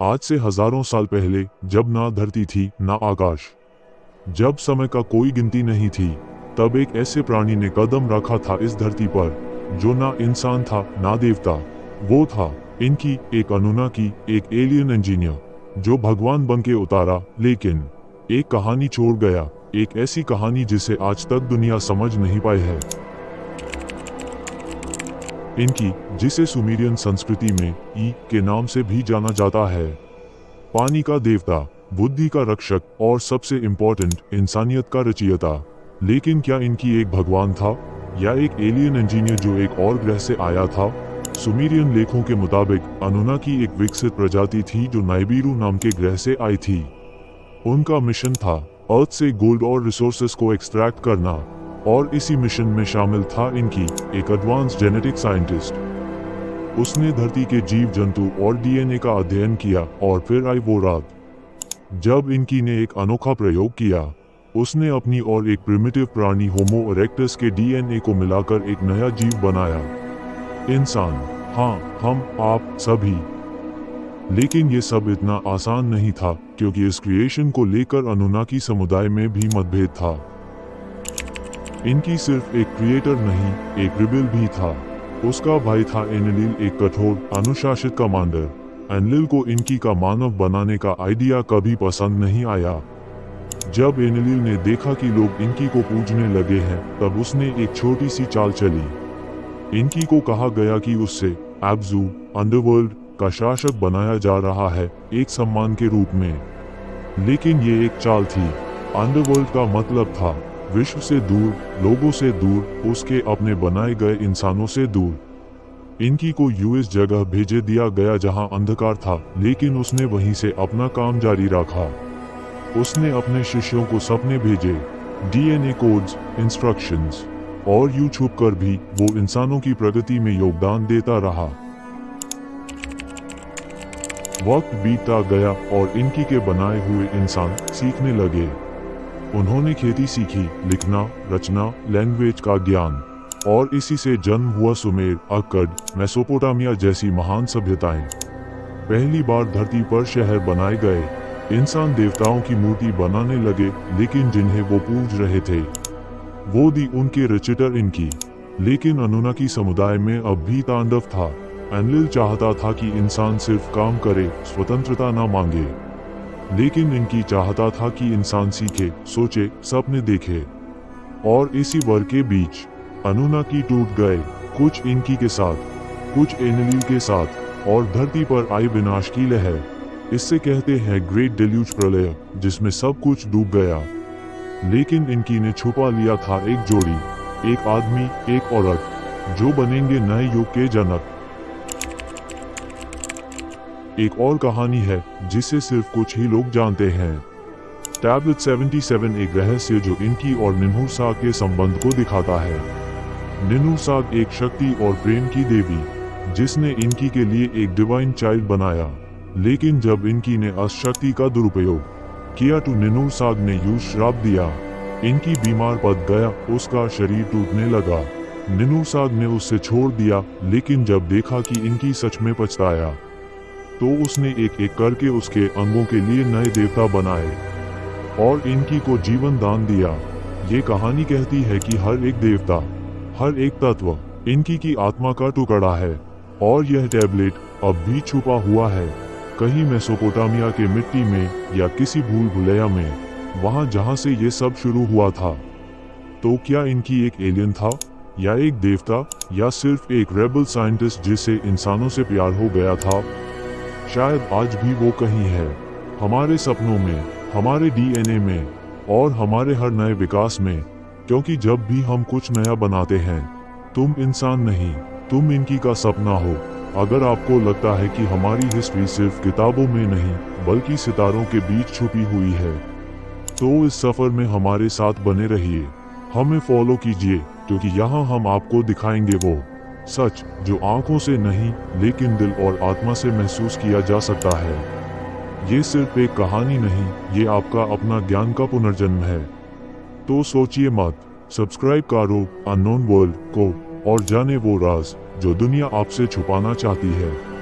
आज से हजारों साल पहले, जब ना धरती थी ना आकाश, जब समय का कोई गिनती नहीं थी, तब एक ऐसे प्राणी ने कदम रखा था इस धरती पर जो ना इंसान था ना देवता। वो था इनकी, एक अनुनाकी, एक एलियन इंजीनियर जो भगवान बन के उतारा, लेकिन एक कहानी छोड़ गया। एक ऐसी कहानी जिसे आज तक दुनिया समझ नहीं पाई है। इनकी, जिसे सुमेरियन संस्कृति में ई के नाम से भी जाना जाता है, पानी का देवता, बुद्धि का रक्षक और सबसे इम्पोर्टेंट, इंसानियत का रचयिता। लेकिन क्या इनकी एक भगवान था या एक एलियन इंजीनियर जो एक और ग्रह से आया था? सुमेरियन लेखों के मुताबिक अनुनाकी एक विकसित प्रजाति थी जो नाइबिरू नाम के ग्रह से आई थी। उनका मिशन था अर्थ से गोल्ड और रिसोर्सेस को एक्सट्रैक्ट करना, और इसी मिशन में शामिल था इनकी, एक एडवांस जेनेटिक साइंटिस्ट। उसने धरती के जीव जंतु और डीएनए का अध्ययन किया, और फिर आई वो रात जब इनकी ने एक अनोखा प्रयोग किया। उसने अपनी और एक प्रिमिटिव प्राणी होमो इरेक्टस के डीएनए को मिलाकर एक नया जीव बनाया, इंसान। हाँ, हम, आप सभी। लेकिन ये सब इतना आसान नहीं था, क्योंकि इस क्रिएशन को लेकर अनुनाकी समुदाय में भी मतभेद था। इनकी सिर्फ एक क्रिएटर नहीं, एक रिबेल भी था। उसका भाई था एनलिल, एक कठोर, अनुशासित कमांडर। एनलिल को इनकी का मानव बनाने का आइडिया कभी पसंद नहीं आया। जब एनलिल ने देखा कि लोग इनकी को पूजने लगे हैं, तब उसने एक छोटी सी चाल चली। इनकी को कहा गया कि उससे एब्जू, अंडरवर्ल्ड का शासक बनाया जा रहा है, एक सम्मान के रूप में। लेकिन ये एक चाल थी। अंडरवर्ल्ड का मतलब था विश्व से दूर, लोगों से दूर, उसके अपने बनाए गए इंसानों से दूर। इनकी को यूएस जगह भेजे दिया गया जहां अंधकार था, लेकिन उसने वहीं से अपना काम जारी रखा। उसने अपने शिष्यों को सपने भेजे, डीएनए कोड्स, इंस्ट्रक्शंस, और यूं छुपकर भी वो इंसानों की प्रगति में योगदान देता रहा। वक्त बीतता गया और इनकी के बनाए हुए इंसान सीखने लगे। उन्होंने खेती सीखी, लिखना, रचना, लैंग्वेज का ज्ञान, और इसी से जन्म हुआ सुमेर, अक्कड, मेसोपोटामिया जैसी महान सभ्यताएं। पहली बार धरती पर शहर बनाए गए। इंसान देवताओं की मूर्ति बनाने लगे, लेकिन जिन्हें वो पूज रहे थे वो दी उनके रचिटर इनकी। लेकिन अनुनाकी समुदाय में अब भी तांडव था। एनलिल चाहता था कि इंसान सिर्फ काम करे, स्वतंत्रता न मांगे। लेकिन इनकी चाहता था कि इंसान सीखे, सोचे, सपने देखे। और इसी वर्ग के बीच अनुनाकी टूट गए, कुछ इनकी के साथ, कुछ एनलिल के साथ, और धरती पर आई विनाश की लहर। इससे कहते हैं ग्रेट डिल्यूज, प्रलय जिसमें सब कुछ डूब गया। लेकिन इनकी ने छुपा लिया था एक जोड़ी, एक आदमी, एक औरत, जो बनेंगे नए युग के जनक। एक और कहानी है जिसे सिर्फ कुछ ही लोग जानते हैं। टैबलेट 77 एक रहस्य जो इनकी और निन्हुरसाग के संबंध को दिखाता है। निन्हुरसाग एक शक्ति और प्रेम की देवी, जिसने इनकी के लिए एक डिवाइन चाइल्ड बनाया। लेकिन जब इनकी ने उस शक्ति का दुरुपयोग किया तो निन्हुरसाग ने यूं श्राप दिया। इनकी बीमार पड़ गया, उसका शरीर टूटने लगा। निन्हुरसाग ने उससे छोड़ दिया, लेकिन जब देखा कि इनकी सच में पछताया, तो उसने एक एक करके उसके अंगों के लिए नए देवता बनाए और इनकी को जीवन दान दिया। ये कहानी कहती है कि हर एक देवता, हर एक तत्व इनकी की आत्मा का टुकड़ा है, और यह टैबलेट अब भी छुपा हुआ है, कहीं मेसोपोटामिया के मिट्टी में या किसी भूल भुलैया में, वहां जहां से ये सब शुरू हुआ था। तो क्या इनकी एक एलियन था, या एक देवता, या सिर्फ एक रेबल साइंटिस्ट जिसे इंसानों से प्यार हो गया था? शायद आज भी वो कहीं है, हमारे सपनों में, हमारे डीएनए में, और हमारे हर नए विकास में। क्योंकि जब भी हम कुछ नया बनाते हैं, तुम इंसान नहीं, तुम इनकी का सपना हो। अगर आपको लगता है कि हमारी हिस्ट्री सिर्फ किताबों में नहीं, बल्कि सितारों के बीच छुपी हुई है, तो इस सफर में हमारे साथ बने रहिए। हमें फॉलो कीजिए, क्योंकि यहाँ हम आपको दिखाएंगे वो सच जो आंखों से नहीं, लेकिन दिल और आत्मा से महसूस किया जा सकता है। ये सिर्फ एक कहानी नहीं, ये आपका अपना ज्ञान का पुनर्जन्म है। तो सोचिए मत, सब्सक्राइब करो अननोन वर्ल्ड को, और जाने वो राज जो दुनिया आपसे छुपाना चाहती है।